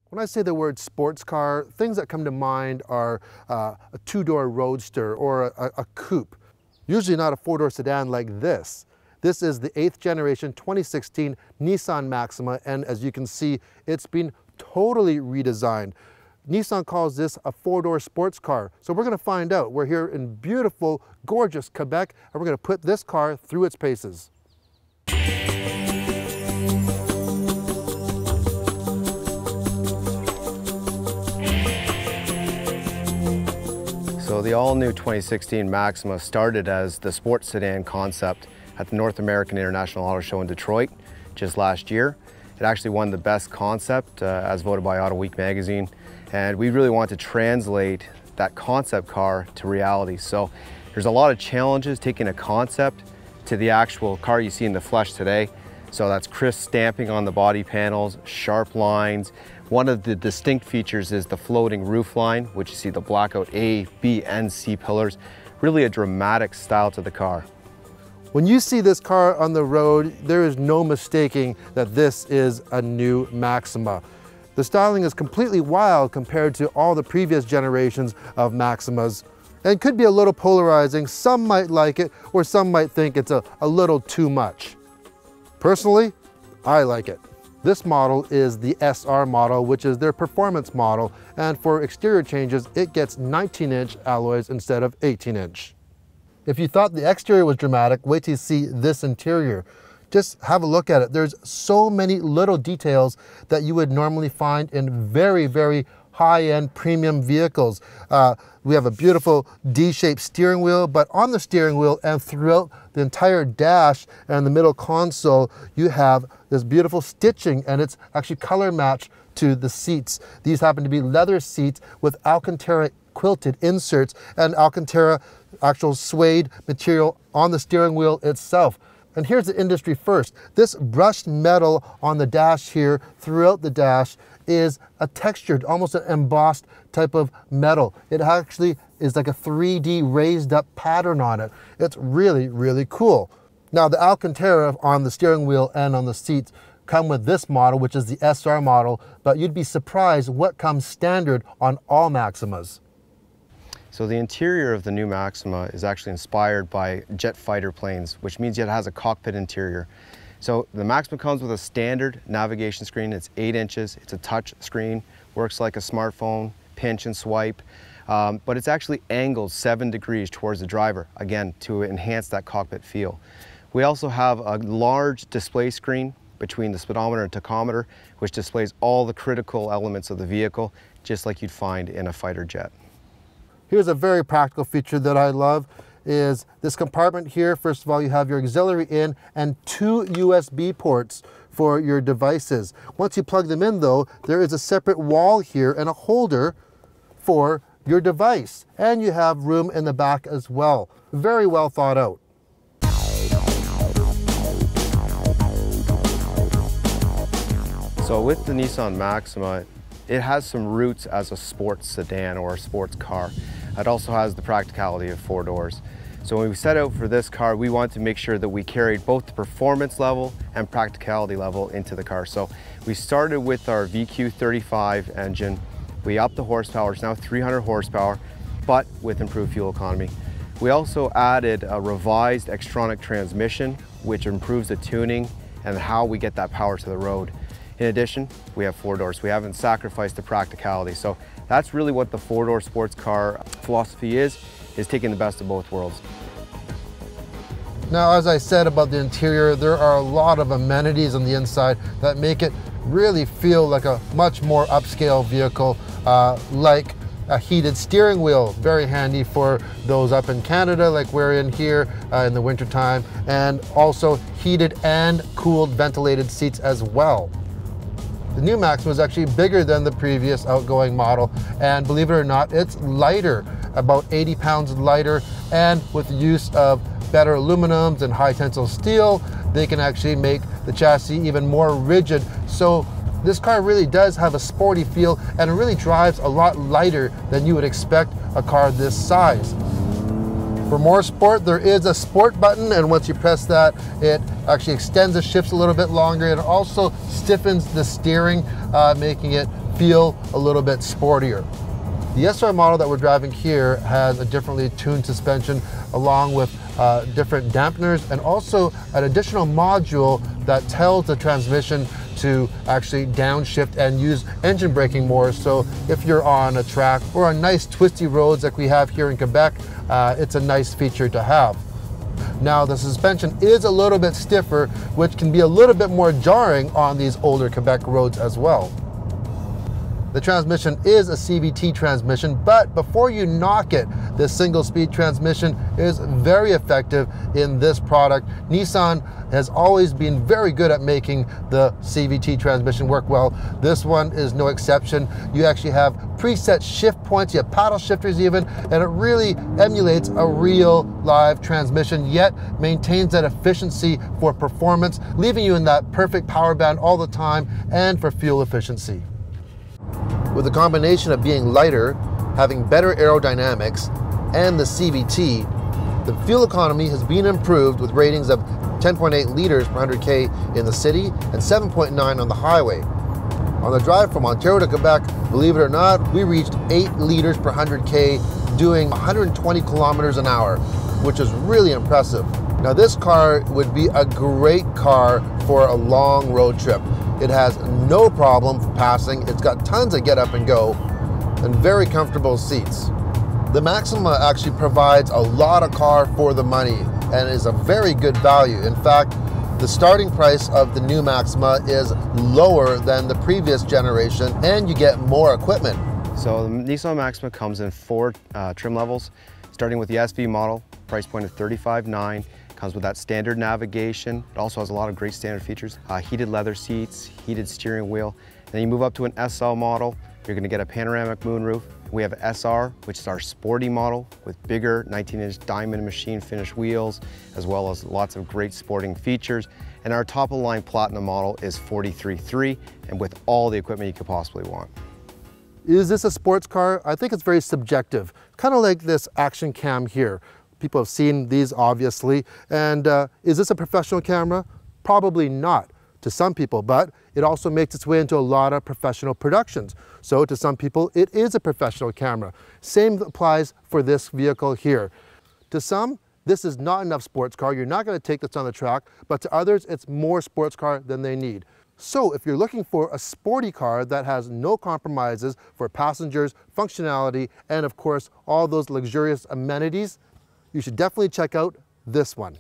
When I say the word sports car, things that come to mind are a two-door roadster or a coupe. Usually not a four-door sedan like this. This is the 8th generation 2016 Nissan Maxima, and as you can see, it's been totally redesigned. Nissan calls this a four-door sports car. So we're going to find out. We're here in beautiful, gorgeous Quebec, and we're going to put this car through its paces. So the all-new 2016 Maxima started as the sports sedan concept at the North American International Auto Show in Detroit just last year. It actually won the best concept as voted by Auto Week magazine, and we really want to translate that concept car to reality. So there's a lot of challenges taking a concept to the actual car you see in the flesh today. So that's crisp stamping on the body panels, sharp lines. One of the distinct features is the floating roof line, which you see the blackout A, B, and C pillars. Really a dramatic style to the car. When you see this car on the road, there is no mistaking that this is a new Maxima. The styling is completely wild compared to all the previous generations of Maximas, and could be a little polarizing. Some might like it, or some might think it's a little too much. Personally, I like it. This model is the SR model, which is their performance model, and for exterior changes, it gets 19-inch alloys instead of 18-inch. If you thought the exterior was dramatic, wait till you see this interior. Just have a look at it. There's so many little details that you would normally find in very, very high-end premium vehicles. We have a beautiful D-shaped steering wheel, but on the steering wheel and throughout the entire dash and the middle console, you have this beautiful stitching, and it's actually color matched to the seats. These happen to be leather seats with Alcantara quilted inserts and Alcantara actual suede material on the steering wheel itself. And here's the industry first. This brushed metal on the dash here throughout the dash is a textured, almost an embossed type of metal. It actually is like a 3D raised up pattern on it. It's really, really cool. Now the Alcantara on the steering wheel and on the seats come with this model, which is the SR model, but you'd be surprised what comes standard on all Maximas. So the interior of the new Maxima is actually inspired by jet fighter planes, which means it has a cockpit interior. So the Maxima comes with a standard navigation screen. It's 8 inches, it's a touch screen, works like a smartphone, pinch and swipe, but it's actually angled 7 degrees towards the driver, again, to enhance that cockpit feel. We also have a large display screen between the speedometer and tachometer, which displays all the critical elements of the vehicle, just like you'd find in a fighter jet. Here's a very practical feature that I love is this compartment here. First of all, you have your auxiliary in and 2 USB ports for your devices. Once you plug them in though, there is a separate wall here and a holder for your device. And you have room in the back as well. Very well thought out. So with the Nissan Maxima, it has some roots as a sports sedan or a sports car. It also has the practicality of 4 doors. So when we set out for this car, we wanted to make sure that we carried both the performance level and practicality level into the car. So we started with our VQ35 engine. We upped the horsepower, it's now 300 horsepower, but with improved fuel economy. We also added a revised Xtronic transmission, which improves the tuning and how we get that power to the road. In addition, we have 4 doors. We haven't sacrificed the practicality. So that's really what the 4-door sports car philosophy is taking the best of both worlds. Now, as I said about the interior, there are a lot of amenities on the inside that make it really feel like a much more upscale vehicle, like a heated steering wheel, very handy for those up in Canada like we're in here in the wintertime, and also heated and cooled ventilated seats as well. The new Maxima is actually bigger than the previous outgoing model, and believe it or not, it's lighter, about 80 pounds lighter, and with the use of better aluminums and high tensile steel, they can actually make the chassis even more rigid. So this car really does have a sporty feel, and it really drives a lot lighter than you would expect a car this size. For more sport, there is a sport button, and once you press that, it actually extends the shifts a little bit longer. It also stiffens the steering, making it feel a little bit sportier. The SR model that we're driving here has a differently tuned suspension along with different dampeners and also an additional module that tells the transmission to actually downshift and use engine braking more. So if you're on a track or on nice twisty roads like we have here in Quebec, it's a nice feature to have. Now the suspension is a little bit stiffer, which can be a little bit more jarring on these older Quebec roads as well. The transmission is a CVT transmission, but before you knock it, this single-speed transmission is very effective in this product. Nissan has always been very good at making the CVT transmission work well. This one is no exception. You actually have preset shift points, you have paddle shifters even, and it really emulates a real live transmission, yet maintains that efficiency for performance, leaving you in that perfect power band all the time and for fuel efficiency. With the combination of being lighter, having better aerodynamics, and the CVT, the fuel economy has been improved with ratings of 10.8 liters per 100K in the city and 7.9 on the highway. On the drive from Ontario to Quebec, believe it or not, we reached 8 liters per 100K doing 120 kilometers an hour, which is really impressive. Now this car would be a great car for a long road trip. It has no problem passing, it's got tons of get up and go, and very comfortable seats. The Maxima actually provides a lot of car for the money and is a very good value. In fact, the starting price of the new Maxima is lower than the previous generation, and you get more equipment. So the Nissan Maxima comes in 4 trim levels, starting with the SV model, price point of $35,900. Comes with that standard navigation. It also has a lot of great standard features. Heated leather seats, heated steering wheel. Then you move up to an SL model, you're gonna get a panoramic moonroof. We have SR, which is our sporty model with bigger 19-inch diamond machine finish wheels, as well as lots of great sporting features. And our top-of-the-line Platinum model is $43,300, and with all the equipment you could possibly want. Is this a sports car? I think it's very subjective, kind of like this action cam here. People have seen these obviously, and is this a professional camera? Probably not to some people, but it also makes its way into a lot of professional productions. So to some people, it is a professional camera. Same applies for this vehicle here. To some, this is not enough sports car. You're not going to take this on the track, but to others, it's more sports car than they need. So if you're looking for a sporty car that has no compromises for passengers, functionality, and of course, all those luxurious amenities, you should definitely check out this one.